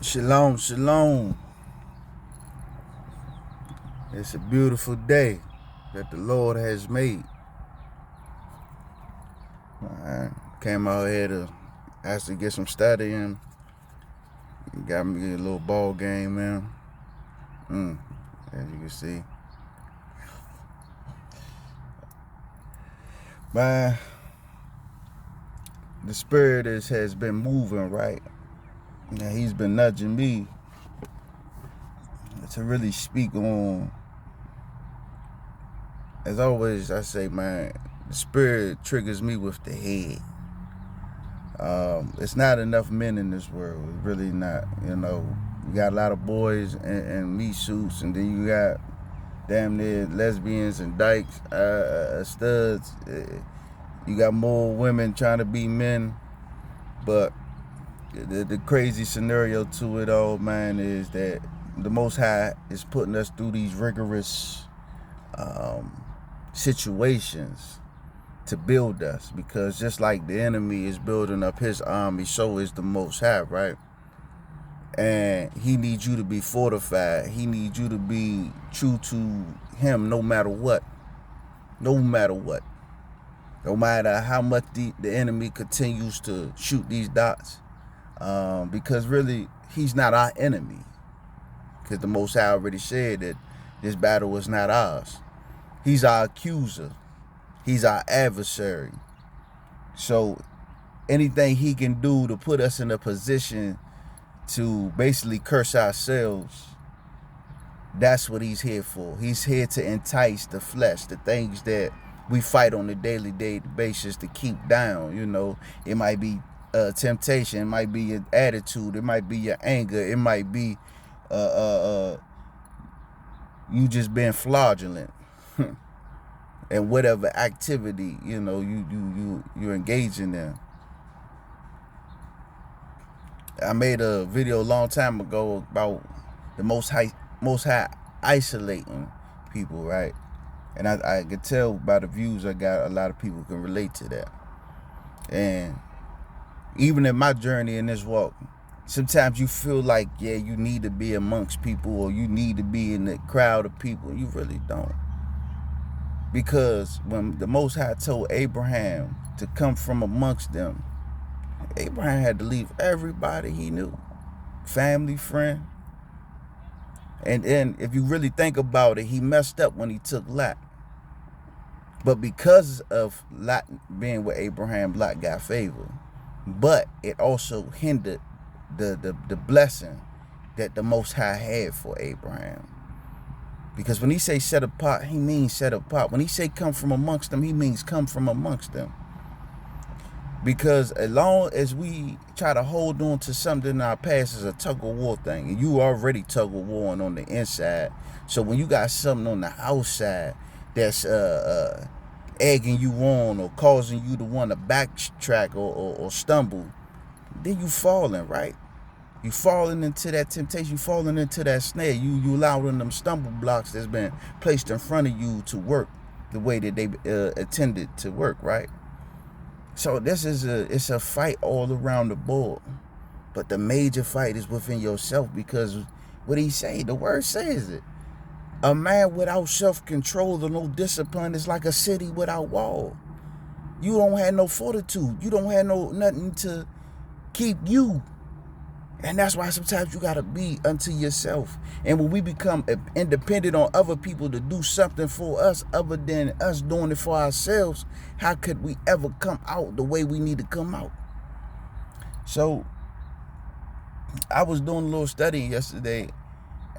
Shalom, shalom. It's a beautiful day that the Lord has made. I came out here to actually get some studying. Got me a little ball game, man. As you can see. Man, the spirit has been moving, right? And he's been nudging me to really speak on. As always, I say, man, the spirit triggers me with the head. It's not enough men in this world. It's really not. You got a lot of boys in meat suits, and then you got damn near lesbians and dykes, studs. You got more women trying to be men. But the crazy scenario to it all, man, is that the Most High is putting us through these rigorous situations to build us, because just like the enemy is building up his army, so is the Most High, right? And he needs you to be fortified. He needs you to be true to him no matter what. No matter what. No matter how much the enemy continues to shoot these dots. Because really, he's not our enemy. Because the Most High already said that this battle is not ours. He's our accuser. He's our adversary. So anything he can do to put us in a position to basically curse ourselves, that's what he's here for. He's here to entice the flesh, the things that we fight on a daily basis to keep down. It might be temptation, it might be your attitude, it might be your anger, it might be you just being fraudulent. And whatever activity, you're engaging in. I made a video a long time ago about the Most High isolating people, right? And I could tell by the views I got, a lot of people can relate to that. And even in my journey in this walk, sometimes you feel like, yeah, you need to be amongst people, or you need to be in the crowd of people. You really don't. Because when the Most High told Abraham to come from amongst them, Abraham had to leave everybody he knew, family, friend. And then if you really think about it, he messed up when he took Lot. But because of Lot being with Abraham, Lot got favor. But it also hindered the blessing that the Most High had for Abraham. Because when he say set apart, he means set apart. When he say come from amongst them, he means come from amongst them. Because as long as we try to hold on to something in our past, is a tug-of-war thing. And you already tug-of-warring on the inside. So when you got something on the outside that's egging you on, or causing you to want to backtrack or stumble, then you falling, right? You falling into that temptation, you falling into that snare. You allowing them stumble blocks that's been placed in front of you to work the way that they intended to work, right? So it's a fight all around the board. But the major fight is within yourself, because what he say, the word says it. A man without self-control or no discipline is like a city without wall. You don't have no fortitude. You don't have nothing to keep you. And that's why sometimes you got to be unto yourself. And when we become independent on other people to do something for us other than us doing it for ourselves, how could we ever come out the way we need to come out? So I was doing a little studying yesterday,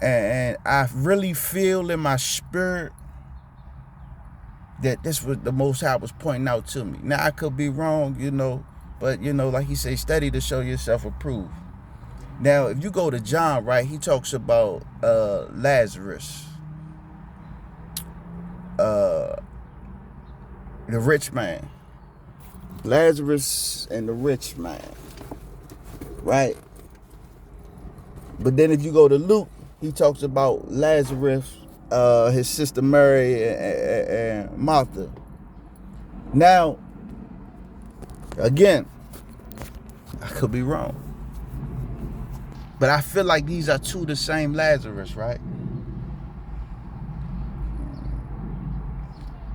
and I really feel in my spirit that this was the Most High was pointing out to me. Now, I could be wrong, but, like he say, study to show yourself approved. Now, if you go to John, right, he talks about Lazarus, the rich man. Lazarus and the rich man, right? But then if you go to Luke, he talks about Lazarus, his sister Mary, and Martha. Now, again, I could be wrong. But I feel like these are two the same Lazarus, right?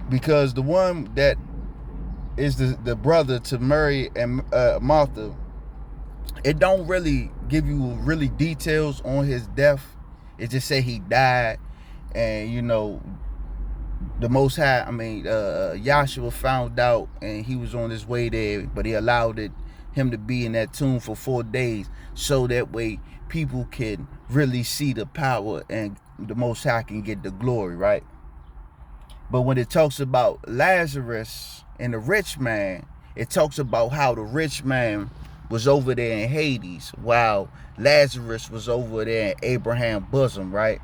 Because the one that is the brother to Mary and Martha, it don't really give you really details on his death. It just say he died, and the Most High, Yahshua found out, and he was on his way there, but he allowed him to be in that tomb for 4 days, so that way people can really see the power, and the Most High can get the glory, right? But when it talks about Lazarus and the rich man, it talks about how the rich man was over there in Hades, while Lazarus was over there in Abraham's bosom, right?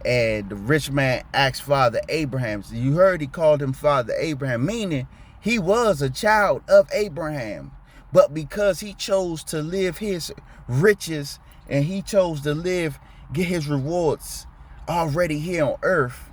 And the rich man asked Father Abraham. So you heard he called him Father Abraham, meaning he was a child of Abraham. But because he chose to live his riches, and he chose to get his rewards already here on earth.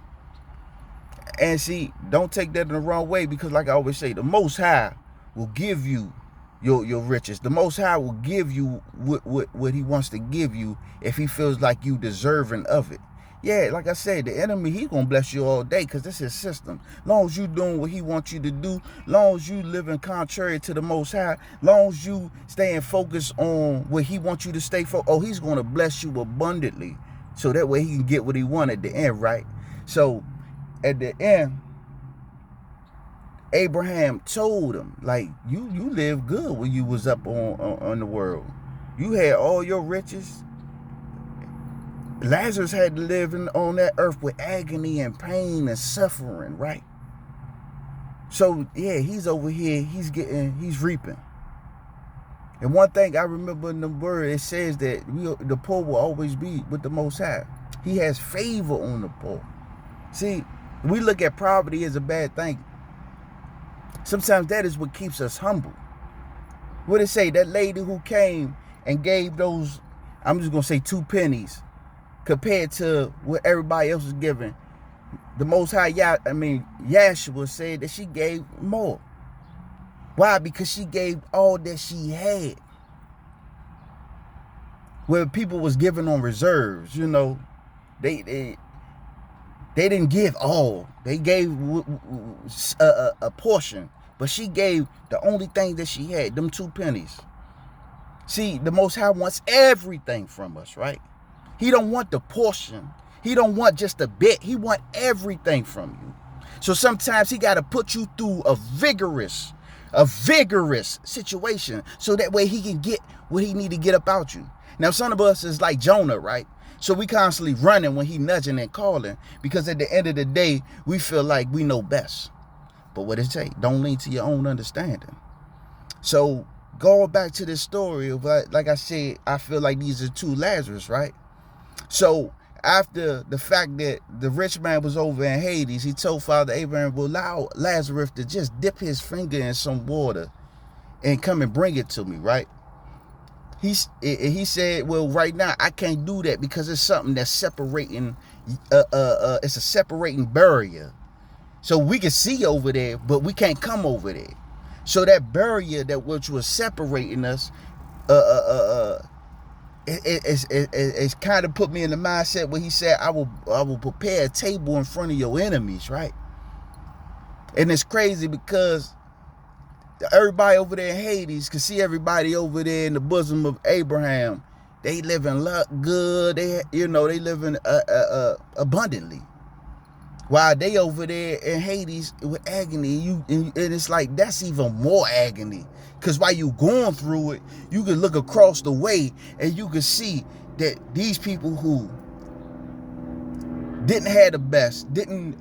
And see, don't take that in the wrong way, because like I always say, the Most High will give you your riches. The Most High will give you what he wants to give you if he feels like you deserving of it. Yeah, like I said, the enemy, he gonna bless you all day, because this is his system. Long as you doing what he wants you to do, long as you living contrary to the Most High, long as you staying focused on what he wants you to stay focused, he's gonna bless you abundantly, so that way he can get what he want at the end, right? So at the end, Abraham told him, like, you lived good when you was up on the world. You had all your riches. Lazarus had to live on that earth with agony and pain and suffering, right? So yeah, he's over here, he's reaping. And one thing I remember in the word, it says that the poor will always be with the Most High. He has favor on the poor. See, we look at poverty as a bad thing. Sometimes that is what keeps us humble. What it say? That lady who came and gave those, I'm just going to say 2 pennies, compared to what everybody else was giving. The Most High, Yahshua said that she gave more. Why? Because she gave all that she had. Where people was giving on reserves, they didn't give all. They gave a portion. But she gave the only thing that she had, them 2 pennies. See, the Most High wants everything from us, right? He don't want the portion. He don't want just a bit. He want everything from you. So sometimes he got to put you through a vigorous situation, so that way he can get what he need to get about you. Now, some of us is like Jonah, right? So we constantly running when he nudging and calling, because at the end of the day, we feel like we know best. But what it say? Don't lean to your own understanding. So going back to this story of, like I said, I feel like these are 2 Lazarus, right? So after the fact that the rich man was over in Hades, he told Father Abraham, will allow Lazarus to just dip his finger in some water and come and bring it to me, right? He said, well, right now I can't do that, because it's something that's separating, it's a separating barrier. So we can see over there, but we can't come over there. So that barrier that which was separating us, it's kind of put me in the mindset where he said, I will prepare a table in front of your enemies, right? And it's crazy because everybody over there in Hades can see everybody over there in the bosom of Abraham. They living good. They living abundantly. While they over there in Hades with agony, and it's like, that's even more agony. Because while you going through it, you can look across the way and you can see that these people who didn't have the best, didn't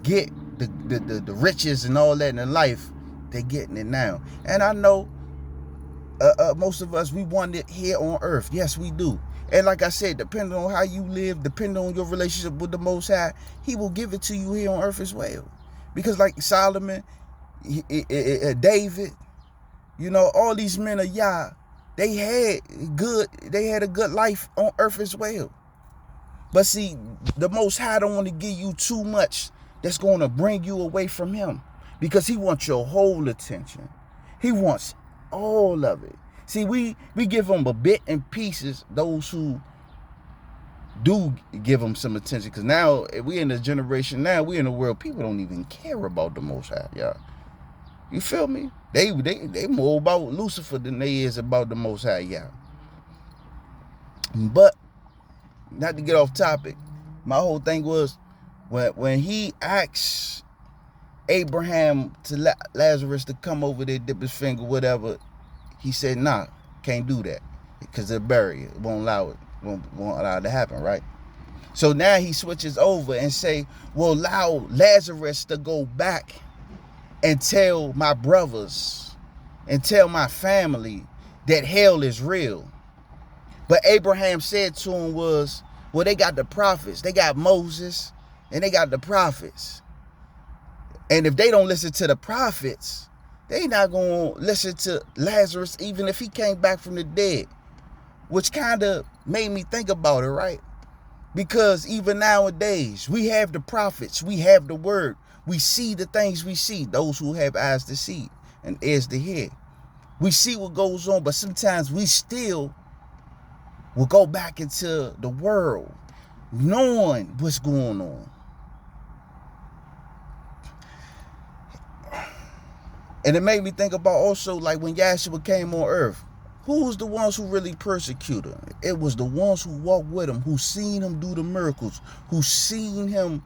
get the riches and all that in their life, they're getting it now. And I know most of us, we want it here on earth. Yes, we do. And like I said, depending on how you live, depending on your relationship with the Most High, he will give it to you here on earth as well. Because like Solomon, David, all these men of Yah, they had a good life on earth as well. But see, the Most High don't want to give you too much that's going to bring you away from him, because he wants your whole attention. He wants all of it. See, we give them a bit and pieces, those who do give them some attention. Because now, we in a generation now, we in a world, people don't even care about the Most High, y'all. You feel me? They more about Lucifer than they is about the Most High, y'all. But, not to get off topic, my whole thing was, when he asked Abraham to Lazarus to come over there, dip his finger, whatever, he said, nah, can't do that. Because they'll bury it. Won't allow it. Won't allow it to happen, right? So now he switches over and say, well, allow Lazarus to go back and tell my brothers and tell my family that hell is real. But Abraham said to him was, well, they got the prophets. They got Moses and they got the prophets. And if they don't listen to the prophets, they not going to listen to Lazarus even if he came back from the dead. Which kind of made me think about it, right? Because even nowadays, we have the prophets. We have the word. We see the things we see. Those who have eyes to see and ears to hear. We see what goes on, but sometimes we still will go back into the world knowing what's going on. And it made me think about also, like, when Yahshua came on earth, who was the ones who really persecuted him? It was the ones who walked with him, who seen him do the miracles, who seen him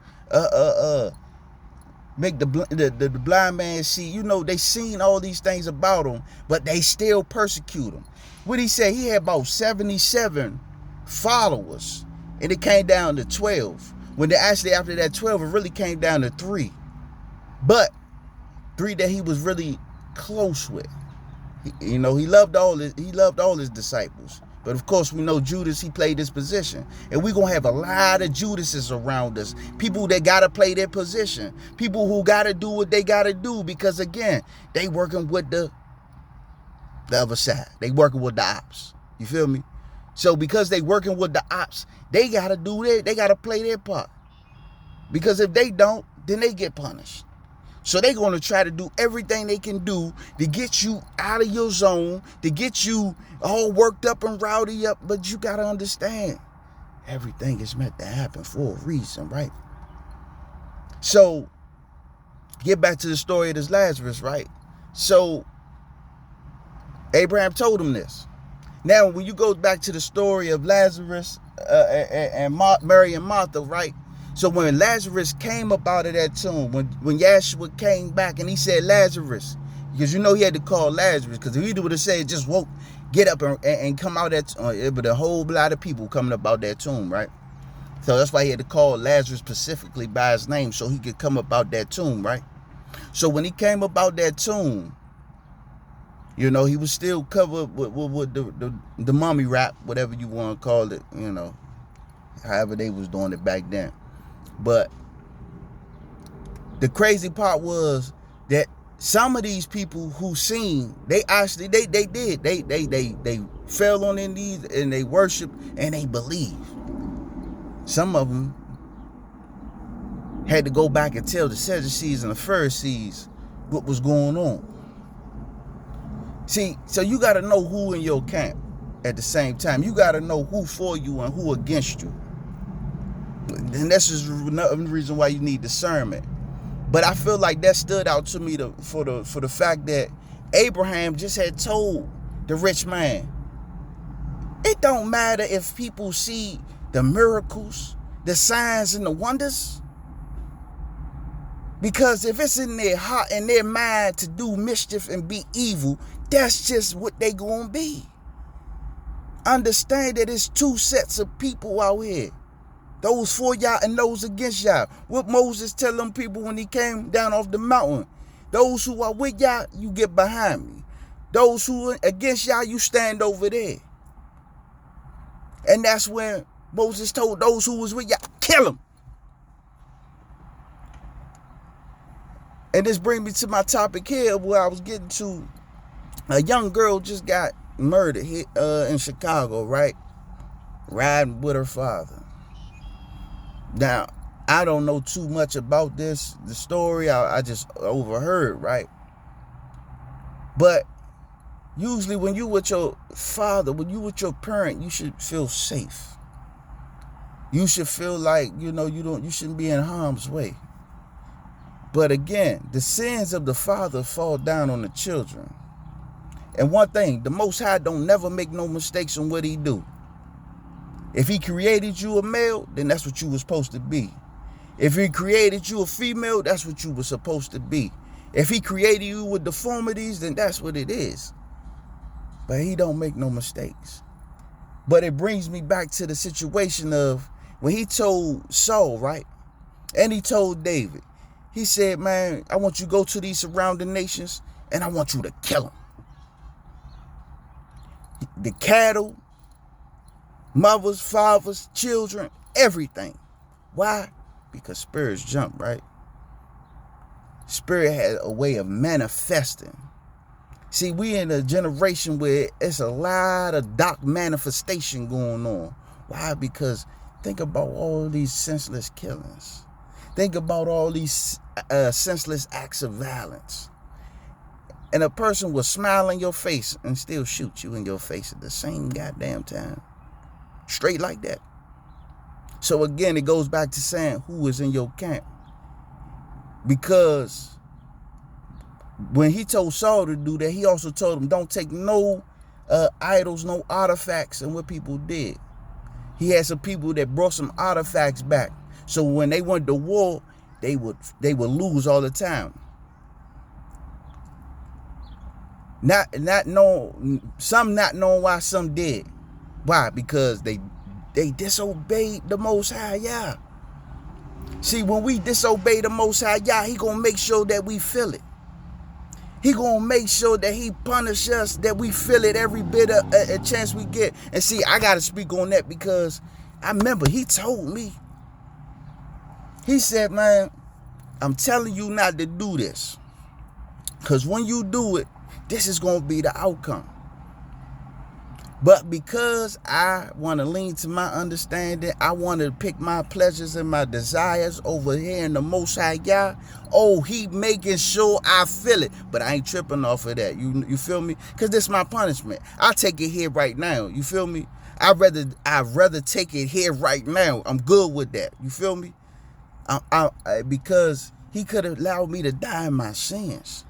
make the blind man see. You know, they seen all these things about him, but they still persecute him. What he said, he had about 77 followers, and it came down to 12. When they actually, after that 12, it really came down to 3. But 3 that he was really close with. He loved all his disciples. But of course, we know Judas, he played this position. And we're going to have a lot of Judases around us. People that got to play their position. People who got to do what they got to do. Because again, they working with the other side. They working with the ops. You feel me? So because they working with the ops, they got to do that. They got to play their part. Because if they don't, then they get punished. So they're going to try to do everything they can do to get you out of your zone, to get you all worked up and rowdy up. But you got to understand, everything is meant to happen for a reason, right? So, get back to the story of this Lazarus, right? So, Abraham told him this. Now, when you go back to the story of Lazarus and Mary and Martha, right? So when Lazarus came up out of that tomb, when Yahshua came back and he said, Lazarus, because you know he had to call Lazarus, because if he would have said, just get up and come out that tomb, it would a whole lot of people coming up out that tomb, right? So that's why he had to call Lazarus specifically by his name, so he could come up out that tomb, right? So when he came up out that tomb, he was still covered with the mummy wrap, whatever you want to call it, however they was doing it back then. But the crazy part was that some of these people who seen, they actually, they fell on their knees and they worshiped and they believed. Some of them had to go back and tell the Sadducees and the Pharisees what was going on. See, so you got to know who in your camp at the same time. You got to know who for you and who against you. And that's just another reason why you need discernment. But I feel like that stood out to me for the fact that Abraham just had told the rich man, it don't matter if people see the miracles, the signs and the wonders. Because if it's in their heart and their mind to do mischief and be evil, that's just what they gonna be. Understand that it's 2 sets of people out here. Those for Yah and those against Yah. What Moses tell them people when he came down off the mountain? Those who are with Yah, you get behind me. Those who are against Yah, you stand over there. And that's when Moses told those who was with Yah, kill them. And this brings me to my topic here where I was getting to. A young girl just got murdered here in Chicago, right? Riding with her father. Now, I don't know too much about the story. I just overheard, right? But Usually when you with your father, when you with your parent, you should feel safe. You should feel like, you shouldn't be in harm's way. But again, the sins of the father fall down on the children. And one thing, the Most High don't never make no mistakes on what he do. If he created you a male, then that's what you were supposed to be. If he created you a female, that's what you were supposed to be. If he created you with deformities, then that's what it is. But he don't make no mistakes. But it brings me back to the situation of when he told Saul, right? And he told David, he said, man, I want you to go to these surrounding nations and I want you to kill them. The cattle, mothers, fathers, children, everything. Why? Because spirits jump, right? Spirit had a way of manifesting. See, we in a generation where it's a lot of dark manifestation going on. Why? Because think about all these senseless killings. Think about all these senseless acts of violence. And a person will smile in your face and still shoot you in your face at the same goddamn time. Straight like that. So again, it goes back to saying who is in your camp. Because when he told Saul to do that, he also told him, don't take no idols, no artifacts, and what people did. He had some people that brought some artifacts back. So when they went to war, they would lose all the time. Some not knowing why some did. Why? Because they disobeyed the Most High Yah. See, when we disobey the Most High Yah, he gonna make sure that we feel it. He gonna make sure that he punish us, that we feel it every bit of a chance we get. And see, I gotta speak on that because I remember he told me. He said, man, I'm telling you not to do this. Because when you do it, this is going to be the outcome. But because I want to lean to my understanding, I want to pick my pleasures and my desires over here in the Most High Yah. Oh, he making sure I feel it. But I ain't tripping off of that. You feel me? Because this is my punishment. I'll take it here right now. You feel me? I'd rather take it here right now. I'm good with that. You feel me? Because he could have allowed me to die in my sins.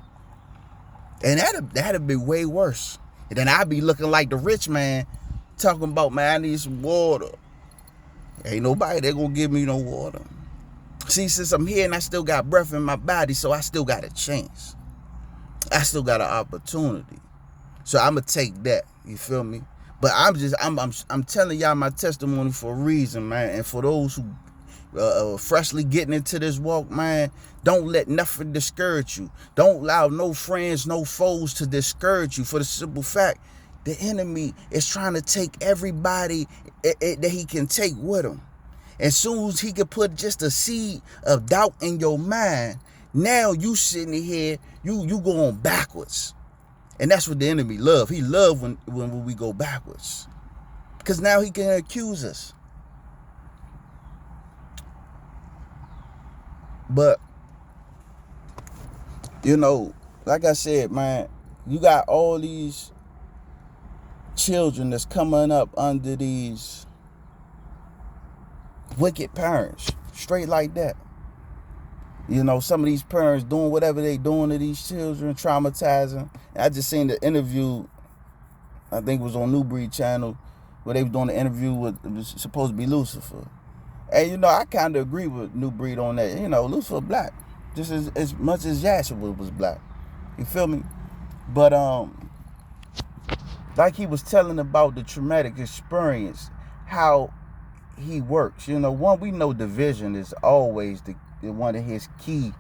And that'd be way worse. And then I'd be looking like the rich man talking about, man, I need some water. Ain't nobody that gonna give me no water. See, since I'm here and I still got breath in my body, so I still got a chance. I still got an opportunity. So I'm gonna take that. You feel me? But I'm telling y'all my testimony for a reason, man. And for those who freshly getting into this walk, man, don't let nothing discourage you. Don't allow no friends, no foes to discourage you, for the simple fact the enemy is trying to take everybody that he can take with him. As soon as he can put just a seed of doubt in your mind, now you sitting here, you going backwards. And that's what the enemy love. He love when we go backwards, because now he can accuse us. But, like I said, man, you got all these children that's coming up under these wicked parents, straight like that. Some of these parents doing whatever they doing to these children, traumatizing. I just seen the interview, I think it was on New Breed channel, where they was doing the interview with, it was supposed to be Lucifer. And, I kind of agree with New Breed on that. Lucifer black, just as much as Yahshua was black. You feel me? But, like he was telling about the traumatic experience, how he works. One, we know division is always the one of his key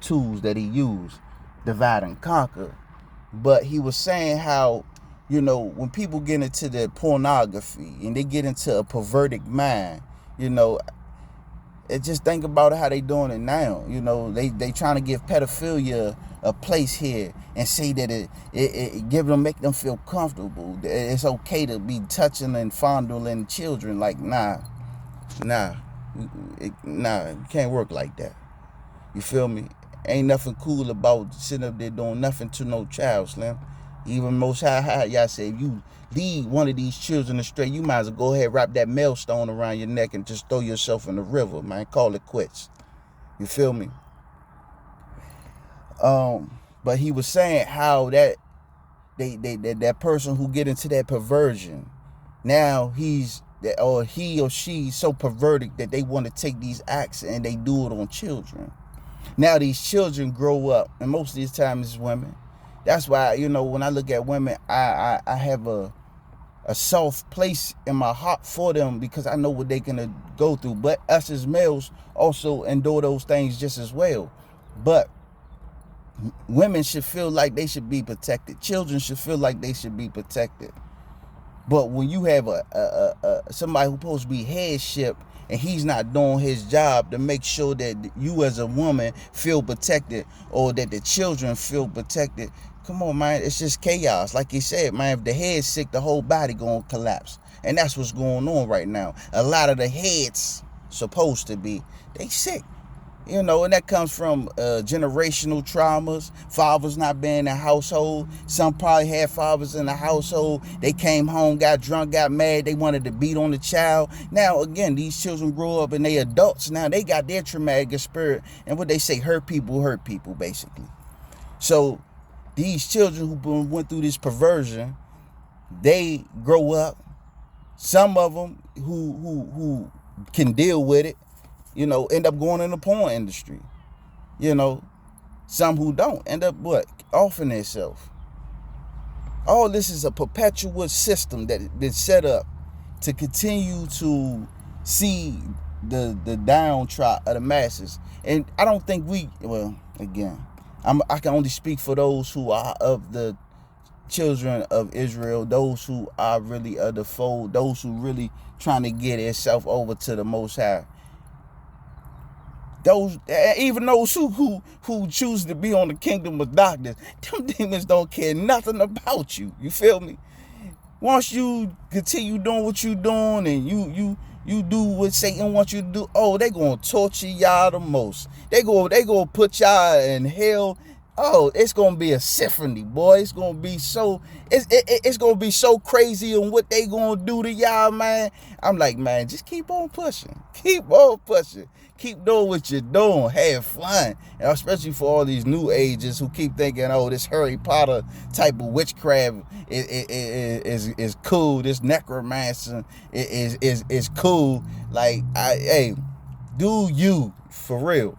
tools that he used, divide and conquer. But he was saying how, when people get into the pornography and they get into a perverted mind, just think about how they doing it now. They trying to give pedophilia a place here and say that it make them feel comfortable. It's okay to be touching and fondling children. Like, nah, it can't work like that. You feel me? Ain't nothing cool about sitting up there doing nothing to no child, Slim. Even Most High, Yah said, if you lead one of these children astray, you might as well go ahead, wrap that millstone around your neck and just throw yourself in the river, man. Call it quits. You feel me? But he was saying how that that person who get into that perversion, now he or she so perverted that they want to take these acts and they do it on children. Now these children grow up, and most of these times it's women. That's why, when I look at women, I have a soft place in my heart for them, because I know what they can go through. But us as males also endure those things just as well. But women should feel like they should be protected. Children should feel like they should be protected. But when you have somebody who's supposed to be headship and he's not doing his job to make sure that you as a woman feel protected, or that the children feel protected, come on, man, it's just chaos. Like you said, man, if the head's sick, the whole body gonna collapse. And that's what's going on right now. A lot of the heads supposed to be, they sick. And that comes from generational traumas, fathers not being in the household. Some probably had fathers in the household. They came home, got drunk, got mad. They wanted to beat on the child. Now, again, these children grow up and they adults. Now, they got their traumatic spirit. And what they say, hurt people, basically. So, these children who went through this perversion, they grow up. Some of them who can deal with it, end up going in the porn industry. Some who don't end up offing themselves. All this is a perpetual system that has been set up to continue to see the downtrodden of the masses. And I don't think again, I can only speak for those who are of the children of Israel, those who are really of the fold, those who really trying to get itself over to the Most High. Even those who choose to be on the kingdom of darkness, them demons don't care nothing about you. You feel me? Once you continue doing what you doing and you do what Satan wants you to do, they gonna torture y'all the most. They gonna put y'all in hell. It's gonna be a symphony, boy. It's gonna be so crazy on what they gonna do to y'all, man. I'm like, man, just keep on pushing. Keep doing what you're doing. Have fun. And especially for all these new ages who keep thinking, this Harry Potter type of witchcraft is cool. This necromancer is cool. Like, do you for real?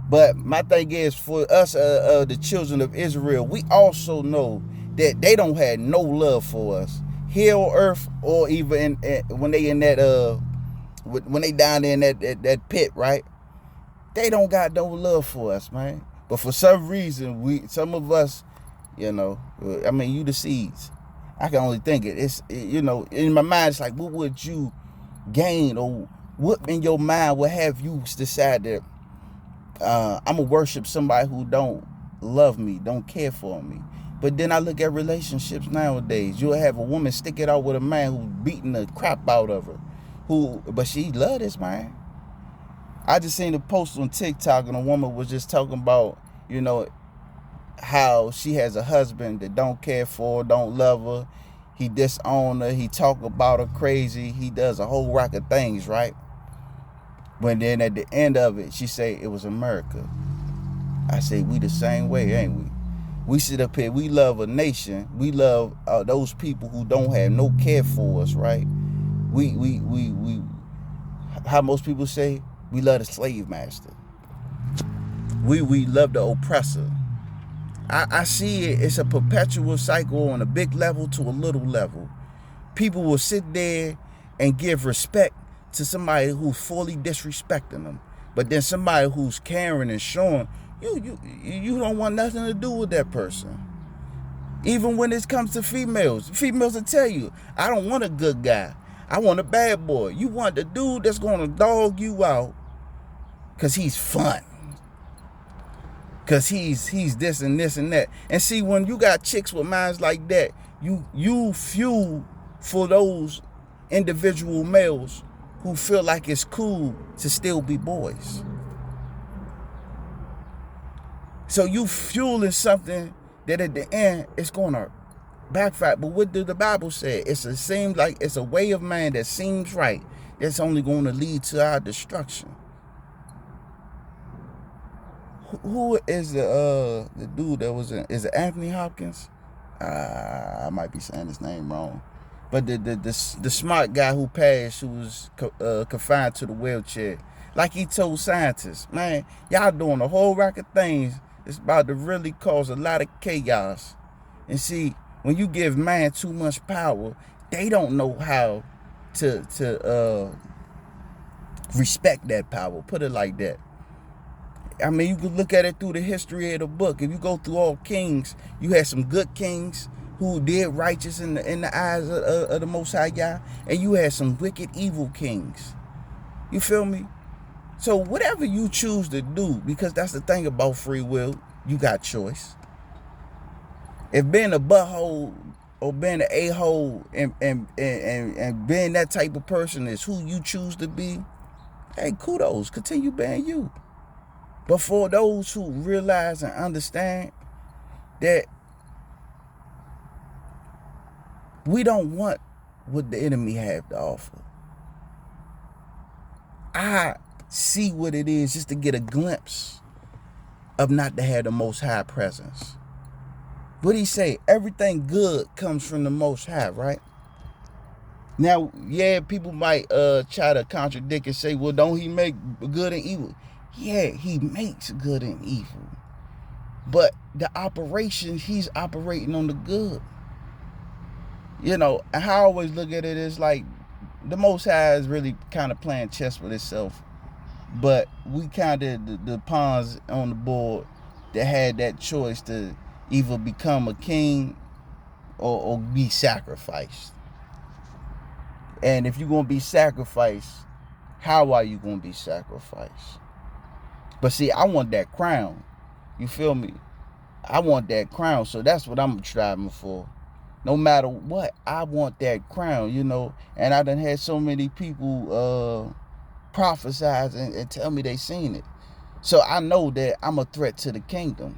But my thing is, for us, the children of Israel, we also know that they don't have no love for us here on earth, or even when they in that when they down there in that pit, right? They don't got no love for us, man. But for some reason, some of us, you the seeds. I can only think it. It's in my mind, it's like, what would you gain, or what in your mind would have you decide that I'm gonna worship somebody who don't love me, don't care for me? But then I look at relationships nowadays. You'll have a woman stick it out with a man who's beating the crap out of her, but she love this man. I just seen a post on TikTok, and a woman was just talking about, how she has a husband that don't care for her, don't love her. He disown her. He talk about her crazy. He does a whole rack of things, right? But then at the end of it, she say it was America. I say, we the same way, ain't we? We sit up here, we love a nation. We love those people who don't have no care for us, right? We how most people say, we love the slave master. We love the oppressor. I see it's a perpetual cycle on a big level to a little level. People will sit there and give respect to somebody who's fully disrespecting them. But then somebody who's caring and showing, you don't want nothing to do with that person. Even when it comes to females will tell you, I don't want a good guy. I want a bad boy. You want the dude that's going to dog you out because he's fun. Because he's this and this and that. And see, when you got chicks with minds like that, you fuel for those individual males who feel like it's cool to still be boys. So you fueling something that at the end it's gonna backfire. But what did the Bible say? Seems like it's a way of man that seems right. That's only going to lead to our destruction. Who is the dude that was in? Is it Anthony Hopkins? I might be saying his name wrong, but the smart guy who passed, who was confined to the wheelchair, like he told scientists, man, y'all doing a whole rack of things. It's about to really cause a lot of chaos. And see, when you give man too much power, they don't know how to respect that power. Put it like that. I mean, you can look at it through the history of the book. If you go through all kings, you had some good kings who did righteous in the eyes of the Most High Yah, and you had some wicked, evil kings. You feel me? So whatever you choose to do, because that's the thing about free will, you got choice. If being a butthole or being an a-hole and being that type of person is who you choose to be, hey, kudos, continue being you. But for those who realize and understand that we don't want what the enemy have to offer, I see what it is just to get a glimpse of not to have the Most High presence. What he say? Everything good comes from the Most High, right? Now, yeah, people might try to contradict and say, well, don't he make good and evil? Yeah, he makes good and evil. But the operation, he's operating on the good. You know, and how I always look at it is like the Most High is really kind of playing chess with itself. But we kind of, the pawns on the board that had that choice to either become a king or be sacrificed. And if you're going to be sacrificed, how are you going to be sacrificed? But see, I want that crown. You feel me? I want that crown. So that's what I'm striving for. No matter what, I want that crown, you know. And I done had so many people prophesize and tell me they seen it. So I know that I'm a threat to the kingdom.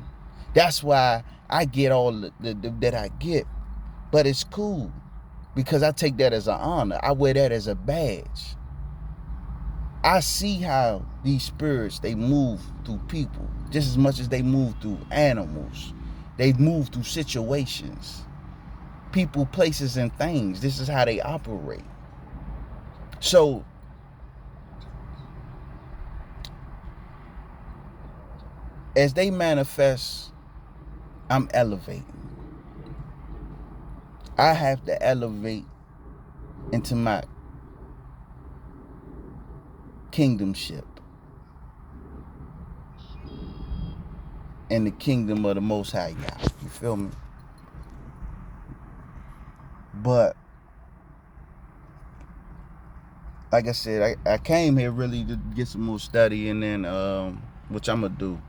That's why I get all that I get. But it's cool because I take that as an honor. I wear that as a badge. I see how these spirits, they move through people just as much as they move through animals. They move through situations, people, places, and things. This is how they operate. So as they manifest, I'm elevating. I have to elevate into my kingdomship in the kingdom of the Most High Yah. You feel me? But like I said, I came here really to get some more study, and then which I'm gonna do.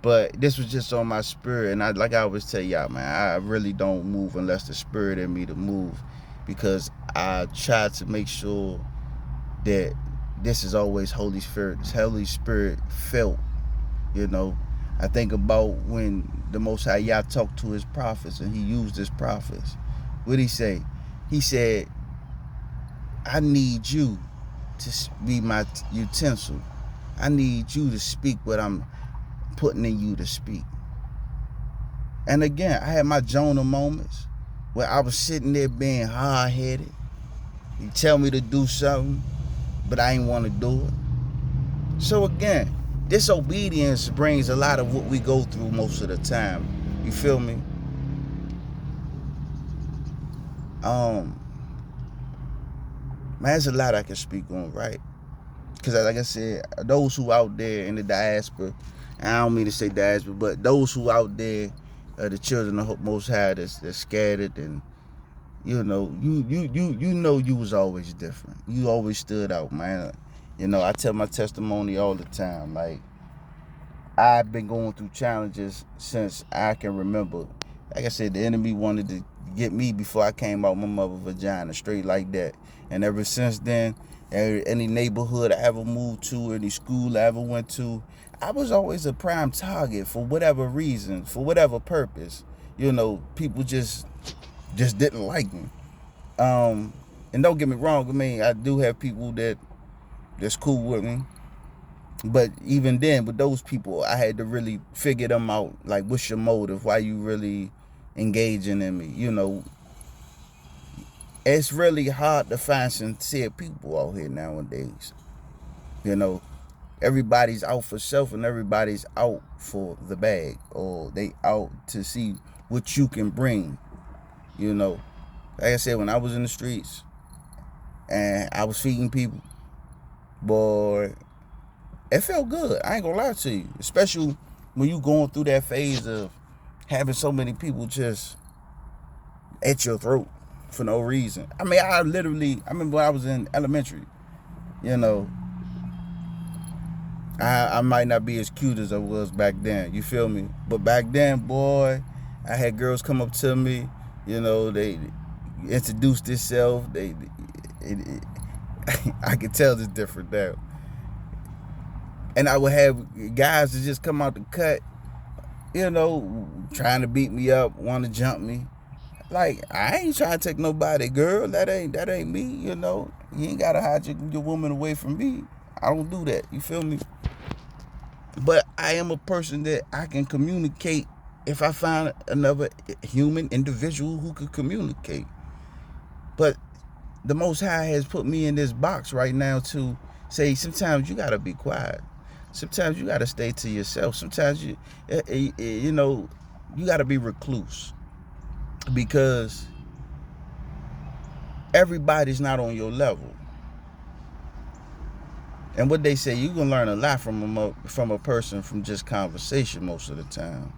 But this was just on my spirit, and like I always tell y'all, man, I really don't move unless the spirit in me to move, because I try to make sure that this is always Holy Spirit felt. You know, I think about when the Most High Yah talked to his prophets and he used his prophets. What did he say? He said, I need you to be my utensil. I need you to speak what I'm putting in you to speak. And again, I had my Jonah moments where I was sitting there being hard-headed. He tell me to do something, but I ain't want to do it. So again, disobedience brings a lot of what we go through most of the time. You feel me? Man, there's a lot I can speak on, right? Because like I said, those who out there in the diaspora, and I don't mean to say diaspora, but those who out there, the children of Most High that's scattered, and you know, you know you was always different. You always stood out, man. You know, I tell my testimony all the time. Like, I've been going through challenges since I can remember. Like I said, the enemy wanted to get me before I came out my mother's vagina, straight like that. And ever since then, any neighborhood I ever moved to, any school I ever went to, I was always a prime target for whatever reason, for whatever purpose. people just didn't like me. And don't get me wrong, I mean, I do have people that's cool with me. But even then, with those people, I had to really figure them out. Like, what's your motive? Why you really engaging in me? It's really hard to find sincere people out here nowadays. You know, everybody's out for self and everybody's out for the bag, or they out to see what you can bring. Like I said, when I was in the streets and I was feeding people, boy, it felt good. I ain't gonna lie to you. Especially when you going through that phase of having so many people just at your throat for no reason. I mean, I remember when I was in elementary, you know, I might not be as cute as I was back then. You feel me? But back then, boy, I had girls come up to me, they introduced themselves. I could tell it's different now. And I would have guys that just come out the cut, trying to beat me up, want to jump me. Like, I ain't trying to take nobody, girl. That ain't me, You ain't gotta hide your woman away from me. I don't do that. You feel me? But I am a person that I can communicate if I find another human individual who could communicate. But the Most High has put me in this box right now to say sometimes you gotta be quiet. Sometimes you gotta stay to yourself. Sometimes you gotta be recluse, because everybody's not on your level. And what they say, you can learn a lot from a person from just conversation most of the time.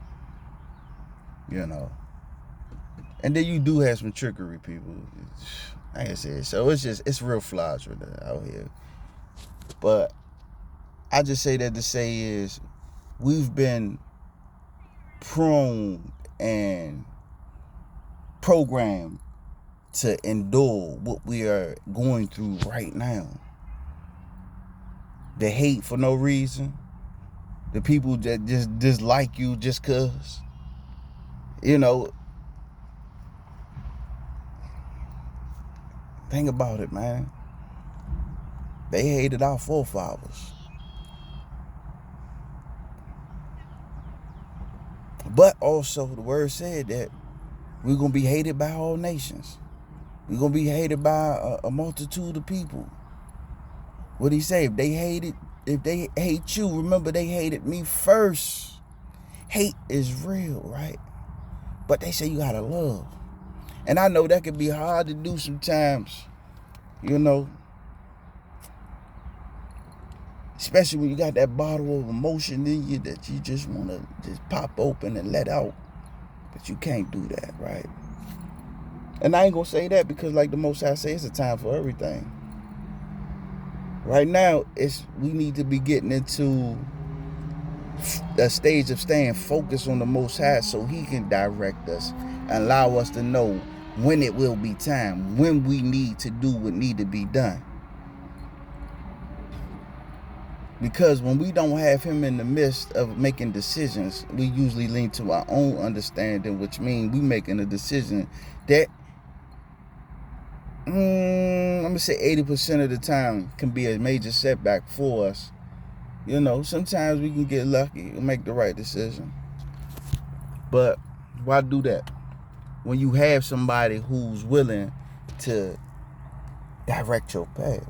And then you do have some trickery people. Like I said, so it's real flies right there out here. But I just say that to say is we've been prone and programmed to endure what we are going through right now. The hate for no reason. The people that just dislike you just cause. Think about it, man. They hated our forefathers. But also, the word said that we're going to be hated by all nations. We're going to be hated by a multitude of people. What did he say? If they hate you, remember they hated me first. Hate is real, right? But they say you got to love. And I know that can be hard to do sometimes, especially when you got that bottle of emotion in you that you just want to just pop open and let out. But you can't do that, right? And I ain't going to say that because, like the Most High say, it's a time for everything. Right now, we need to be getting into a stage of staying focused on the Most High so he can direct us and allow us to know when it will be time, when we need to do what need to be done. Because when we don't have him in the midst of making decisions, we usually lean to our own understanding, which means we making a decision that, I'm going to say 80% of the time can be a major setback for us. Sometimes we can get lucky and make the right decision. But why do that when you have somebody who's willing to direct your path?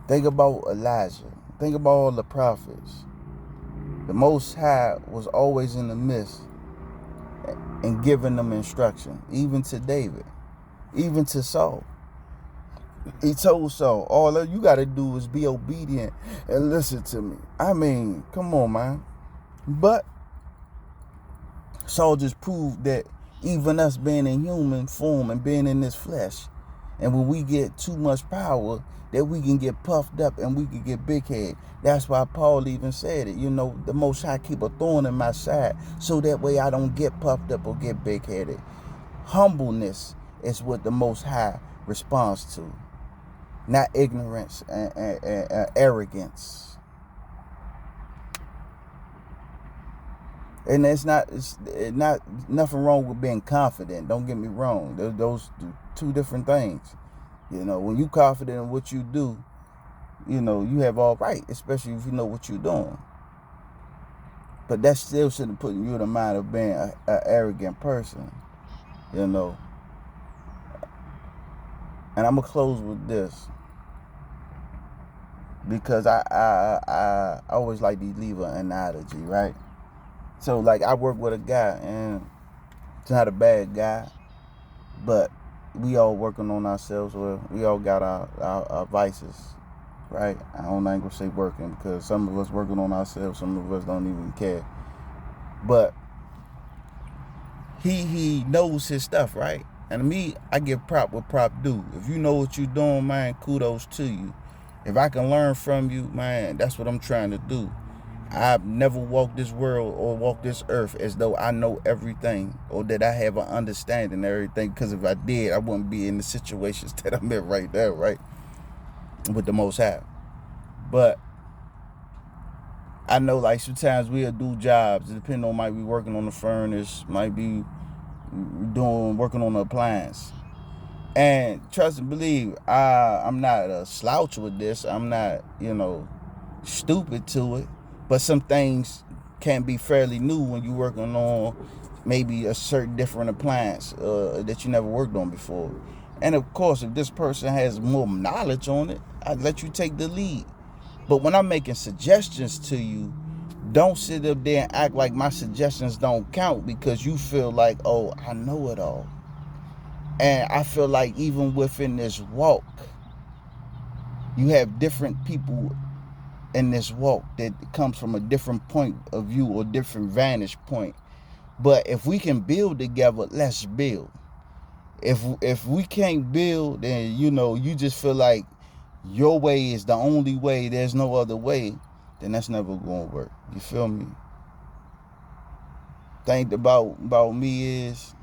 Think about Elijah. Think about all the prophets. The Most High was always in the midst and giving them instruction, even to David, even to Saul. He told Saul, all you got to do is be obedient and listen to me. I mean, come on, man. But Saul just proved that even us being in human form and being in this flesh, and when we get too much power, that we can get puffed up and we can get big-headed. That's why Paul even said it. The Most High keep a thorn in my side so that way I don't get puffed up or get big-headed. Humbleness is what the Most High responds to, not ignorance and arrogance. And it's not nothing wrong with being confident. Don't get me wrong. Those two different things. You know, when you confident in what you do, you know, you have all right, especially if you know what you're doing. But that still shouldn't put you in the mind of being an arrogant person, you know. And I'm gonna close with this because I always like to leave an analogy, right? So like I work with a guy, and he's not a bad guy, but we all working on ourselves. Well, we all got our vices, right? I ain't gonna say working because some of us working on ourselves, some of us don't even care. But he knows his stuff, right? And me, I give prop what prop do. If you know what you're doing, man, kudos to you. If I can learn from you, man, that's what I'm trying to do. I've never walked this world or walked this earth as though I know everything or that I have an understanding of everything. Because if I did, I wouldn't be in the situations that I'm in right there, right? With the Most High. But I know like sometimes we'll do jobs, depending on, might be working on the furnace, might be working on the appliance. And trust and believe, I'm not a slouch with this. I'm not, you know, stupid to it. But some things can be fairly new when you're working on maybe a certain different appliance that you never worked on before. And of course, if this person has more knowledge on it, I'd let you take the lead. But when I'm making suggestions to you, don't sit up there and act like my suggestions don't count because you feel like, oh, I know it all. And I feel like even within this walk, you have different people in this walk that comes from a different point of view or different vantage point. But if we can build together, let's build. If we can't build, then, you know, you just feel like your way is the only way, there's no other way, then that's never going to work. You feel me? Thing about me is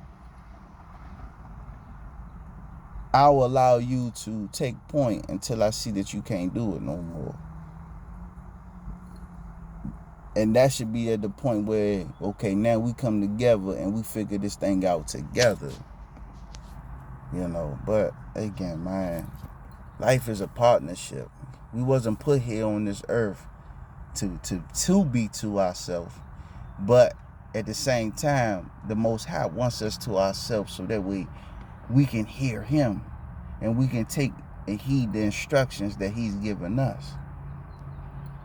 I'll allow you to take point until I see that you can't do it no more. And that should be at the point where, okay, now we come together and we figure this thing out together. You know, but again, man, life is a partnership. We wasn't put here on this earth to be to ourselves. But at the same time, the Most High wants us to ourselves so that we can hear him and we can take and heed the instructions that he's given us.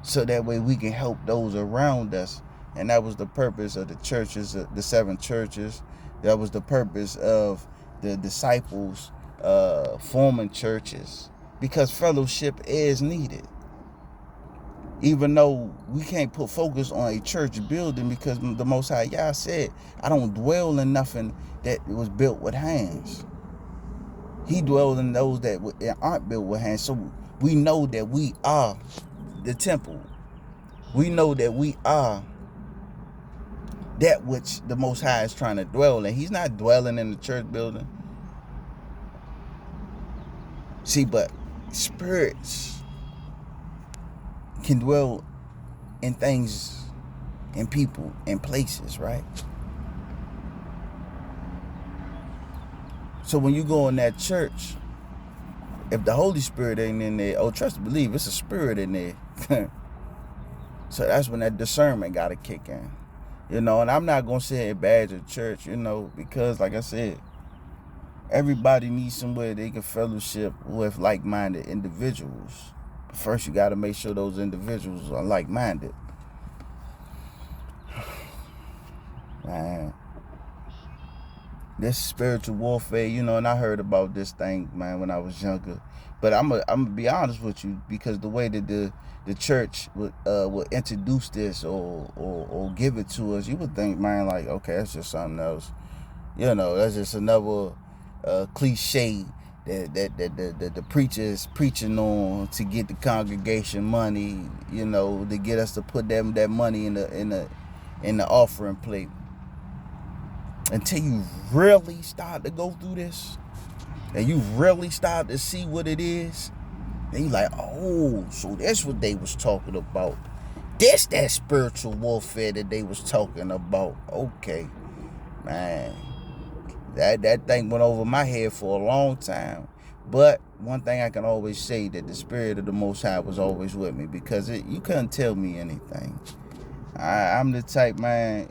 So that way we can help those around us. And that was the purpose of the churches, the 7 churches. That was the purpose of the disciples forming churches. Because fellowship is needed. Even though we can't put focus on a church building because the Most High Yah said, I don't dwell in nothing that was built with hands. He dwells in those that aren't built with hands. So we know that we are the temple. We know that we are that which the Most High is trying to dwell in. He's not dwelling in the church building. See, but spirits can dwell in things, in people, in places, right? So when you go in that church, if the Holy Spirit ain't in there, oh, trust and believe, it's a spirit in there. So that's when that discernment got to kick in. You know, and I'm not going to say it bad at church, you know, because like I said, everybody needs somewhere they can fellowship with like-minded individuals. But first, you got to make sure those individuals are like-minded. Man, this spiritual warfare, you know, and I heard about this thing, man, when I was younger. But I'm gonna be honest with you, because the way that the church would introduce this or give it to us, you would think, man, like, okay, that's just something else. You know, that's just another cliche that the preacher is preaching on to get the congregation money, you know, to get us to put them that money in the offering plate. Until you really start to go through this and you really start to see what it is, then you like, oh, so that's what they was talking about. This that spiritual warfare that they was talking about. Okay, man. That thing went over my head for a long time. But one thing I can always say, that the Spirit of the Most High was always with me, because you couldn't tell me anything. I'm the type, man.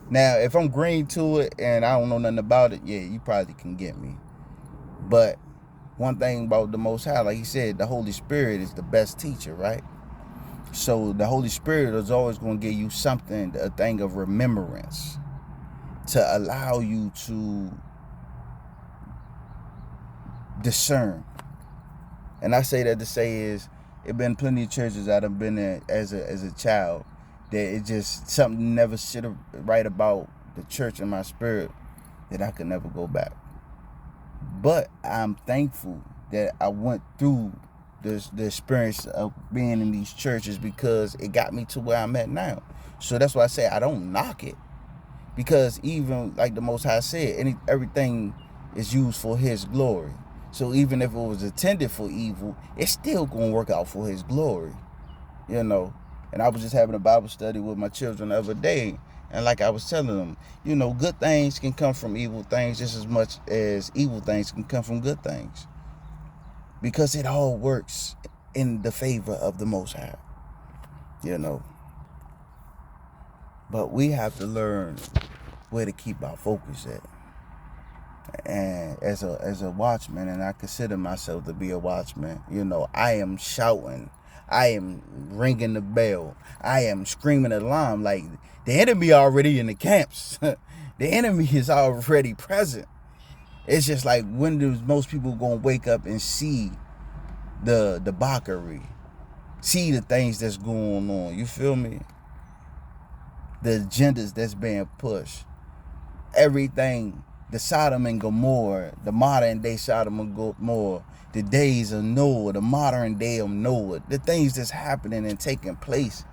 Now, if I'm green to it and I don't know nothing about it, yeah, you probably can get me. But one thing about the Most High, like he said, the Holy Spirit is the best teacher, right? So the Holy Spirit is always going to give you something, a thing of remembrance, to allow you to discern. And I say that to say is, it been plenty of churches I've been in as a child that it just something never sit right about the church in my spirit that I could never go back. But I'm thankful that I went through the experience of being in these churches, because it got me to where I'm at now. So that's why I say I don't knock it, because even like the Most High said, everything is used for His glory. So even if it was intended for evil, it's still going to work out for His glory, you know. And I was just having a Bible study with my children the other day, and like I was telling them, you know, good things can come from evil things just as much as evil things can come from good things, because it all works in the favor of the Most High, you know. But we have to learn where to keep our focus at. And as a watchman, and I consider myself to be a watchman, you know, I am shouting, I am ringing the bell, I am screaming alarm, like the enemy already in the camps. The enemy is already present. It's just like, when does most people gonna wake up and see the debauchery, see the things that's going on? You feel me? The agendas that's being pushed, everything, the Sodom and Gomorrah, the modern day Sodom and Gomorrah, the days of Noah, the modern day of Noah, the things that's happening and taking place.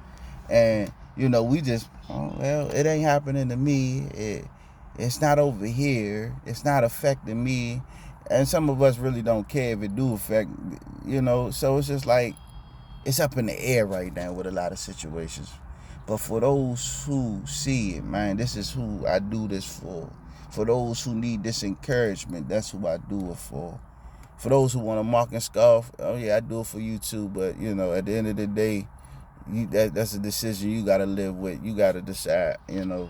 And, you know, we just, oh, well, it ain't happening to me. It's not over here. It's not affecting me. And some of us really don't care if it do affect, you know. So it's just like, it's up in the air right now with a lot of situations. But for those who see it, man, this is who I do this for. For those who need this encouragement, that's who I do it for. For those who want to mock and scoff, oh yeah, I do it for you too. But, you know, at the end of the day, that's a decision you got to live with. You got to decide, you know.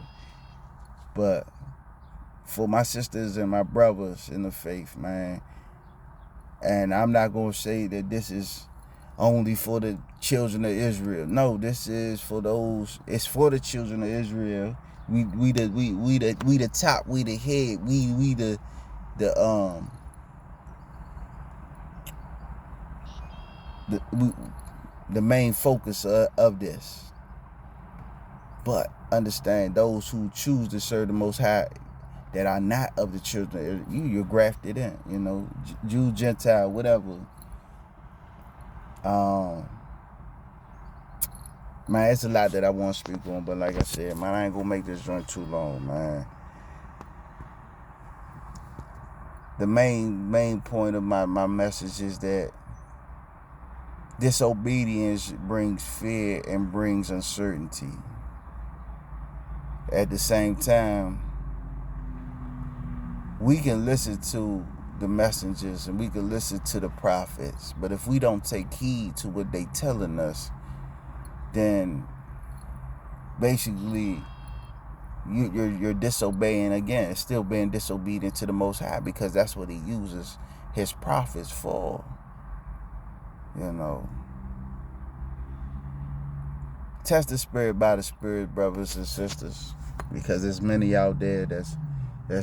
But for my sisters and my brothers in the faith, man, and I'm not going to say that this is only for the children of Israel. No, this is for those. It's for the children of Israel. We the top. We the head. We the main focus of this. But understand, those who choose to serve the Most High, that are not of the children of Israel, you're grafted in. You know, Jew, Gentile, whatever. Man, it's a lot that I want to speak on, but like I said, man, I ain't gonna make this joint too long, man. The main point of my message is that disobedience brings fear and brings uncertainty. At the same time, we can listen to the messengers and we can listen to the prophets, but if we don't take heed to what they telling us, then basically you're disobeying again. It's still being disobedient to the Most High, because that's what He uses His prophets for. You know, test the spirit by the spirit, brothers and sisters, because there's many out there that's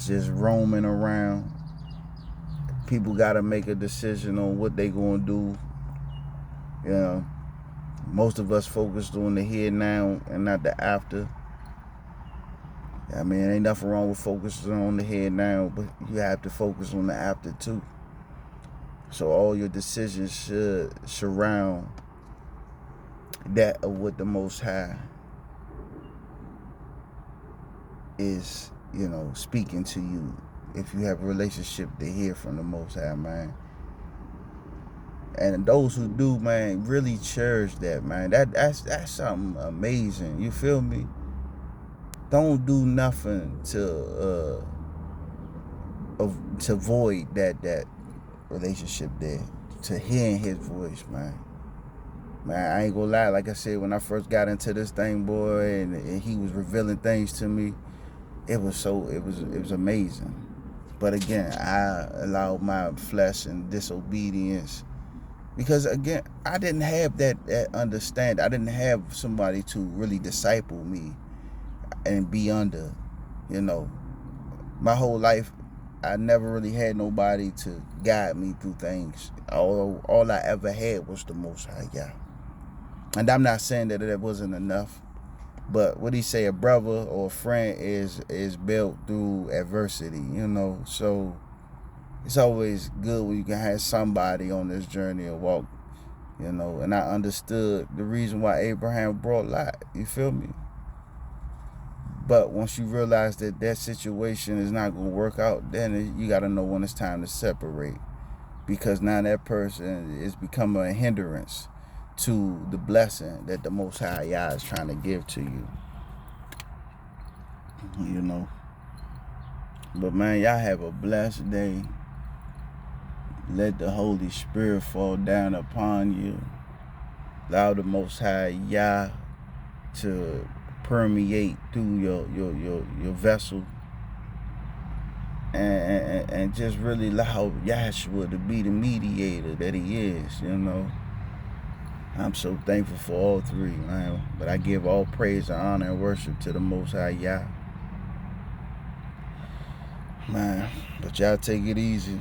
just roaming around. People gotta make a decision on what they gonna do. You know, most of us focused on the here now and not the after. I mean, ain't nothing wrong with focusing on the here now, but you have to focus on the after too. So all your decisions should surround that of what the Most High is, you know, speaking to you. If you have a relationship to hear from the Most High, man. And those who do, man, really cherish that, man. That's something amazing. You feel me? Don't do nothing to void that relationship there. To hearing his voice, man. Man, I ain't gonna lie. Like I said, when I first got into this thing, boy, and he was revealing things to me, it was amazing. But again, I allowed my flesh and disobedience. Because again, I didn't have that understanding. I didn't have somebody to really disciple me and be under. You know, my whole life, I never really had nobody to guide me through things. All I ever had was the Most High Yah. And I'm not saying that it wasn't enough, but what he say, a brother or a friend is built through adversity. You know, so it's always good when you can have somebody on this journey or walk, you know. And I understood the reason why Abraham brought Lot. You feel me? But once you realize that that situation is not going to work out, then you got to know when it's time to separate. Because now that person is becoming a hindrance to the blessing that the Most High Yah is trying to give to you. You know. But man, y'all have a blessed day. Let the Holy Spirit fall down upon you. Allow the Most High Yah to permeate through your vessel. And just really allow Yahshua to be the mediator that he is, you know. I'm so thankful for all three, man. But I give all praise and honor and worship to the Most High Yah. Man, but y'all take it easy.